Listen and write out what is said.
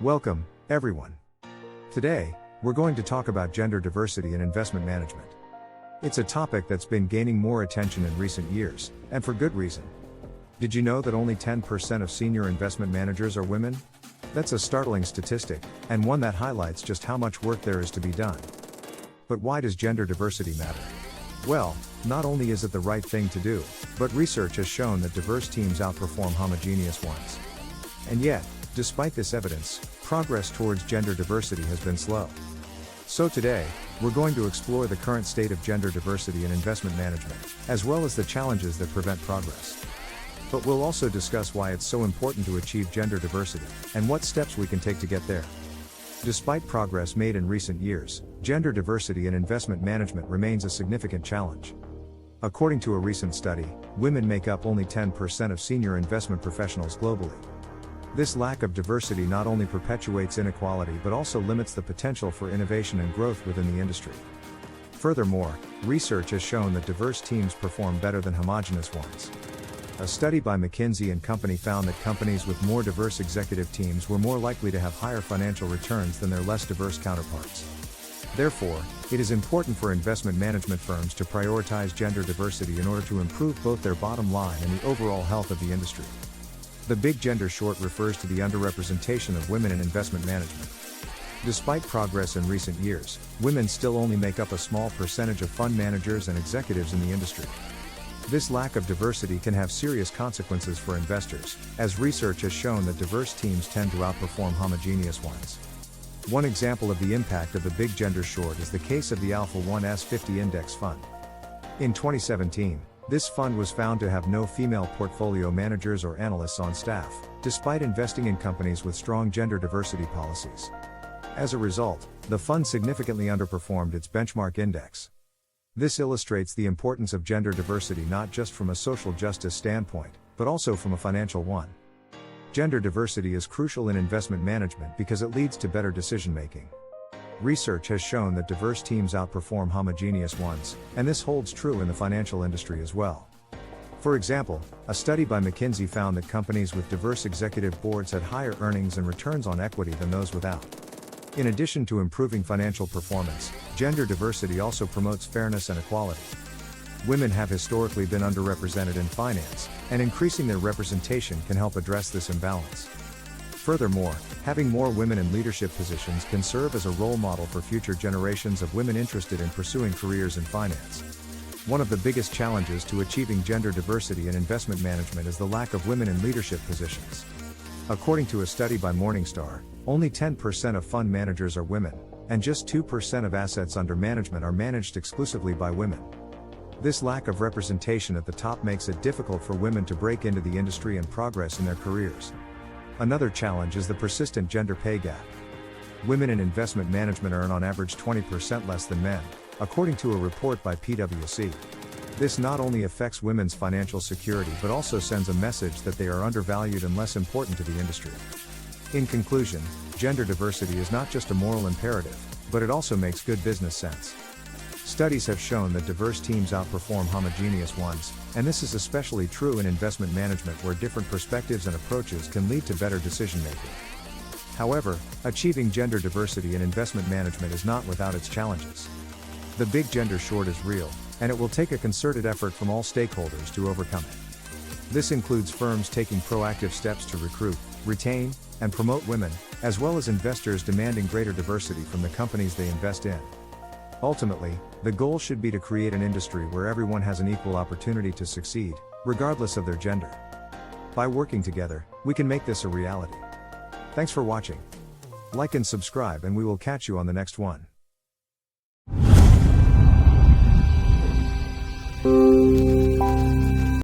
Welcome, everyone. Today, we're going to talk about gender diversity in investment management. It's a topic that's been gaining more attention in recent years, and for good reason. Did you know that only 10% of senior investment managers are women? That's a startling statistic, and one that highlights just how much work there is to be done. But why does gender diversity matter? Well, not only is it the right thing to do, but research has shown that diverse teams outperform homogeneous ones. And yet, despite this evidence, progress towards gender diversity has been slow. So today, we're going to explore the current state of gender diversity in investment management, as well as the challenges that prevent progress. But we'll also discuss why it's so important to achieve gender diversity, and what steps we can take to get there. Despite progress made in recent years, gender diversity in investment management remains a significant challenge. According to a recent study, women make up only 10% of senior investment professionals globally. This lack of diversity not only perpetuates inequality but also limits the potential for innovation and growth within the industry. Furthermore, research has shown that diverse teams perform better than homogeneous ones. A study by McKinsey & Company found that companies with more diverse executive teams were more likely to have higher financial returns than their less diverse counterparts. Therefore, it is important for investment management firms to prioritize gender diversity in order to improve both their bottom line and the overall health of the industry. The big gender short refers to the underrepresentation of women in investment management. Despite progress in recent years, women still only make up a small percentage of fund managers and executives in the industry. This lack of diversity can have serious consequences for investors, as research has shown that diverse teams tend to outperform homogeneous ones. One example of the impact of the big gender short is the case of the Alpha 1s 50 Index Fund. In 2017, this fund was found to have no female portfolio managers or analysts on staff, despite investing in companies with strong gender diversity policies. As a result, the fund significantly underperformed its benchmark index. This illustrates the importance of gender diversity not just from a social justice standpoint, but also from a financial one. Gender diversity is crucial in investment management because it leads to better decision-making. Research has shown that diverse teams outperform homogeneous ones, and this holds true in the financial industry as well. For example, a study by McKinsey found that companies with diverse executive boards had higher earnings and returns on equity than those without. In addition to improving financial performance, gender diversity also promotes fairness and equality. Women have historically been underrepresented in finance, and increasing their representation can help address this imbalance. Furthermore, having more women in leadership positions can serve as a role model for future generations of women interested in pursuing careers in finance. One of the biggest challenges to achieving gender diversity in investment management is the lack of women in leadership positions. According to a study by Morningstar, only 10% of fund managers are women, and just 2% of assets under management are managed exclusively by women. This lack of representation at the top makes it difficult for women to break into the industry and progress in their careers. Another challenge is the persistent gender pay gap. Women in investment management earn on average 20% less than men, according to a report by PwC. This not only affects women's financial security but also sends a message that they are undervalued and less important to the industry. In conclusion, gender diversity is not just a moral imperative, but it also makes good business sense. Studies have shown that diverse teams outperform homogeneous ones, and this is especially true in investment management where different perspectives and approaches can lead to better decision-making. However, achieving gender diversity in investment management is not without its challenges. The big gender short is real, and it will take a concerted effort from all stakeholders to overcome it. This includes firms taking proactive steps to recruit, retain, and promote women, as well as investors demanding greater diversity from the companies they invest in. Ultimately, the goal should be to create an industry where everyone has an equal opportunity to succeed, regardless of their gender. By working together, we can make this a reality. Thanks for watching. Like and subscribe, and we will catch you on the next one.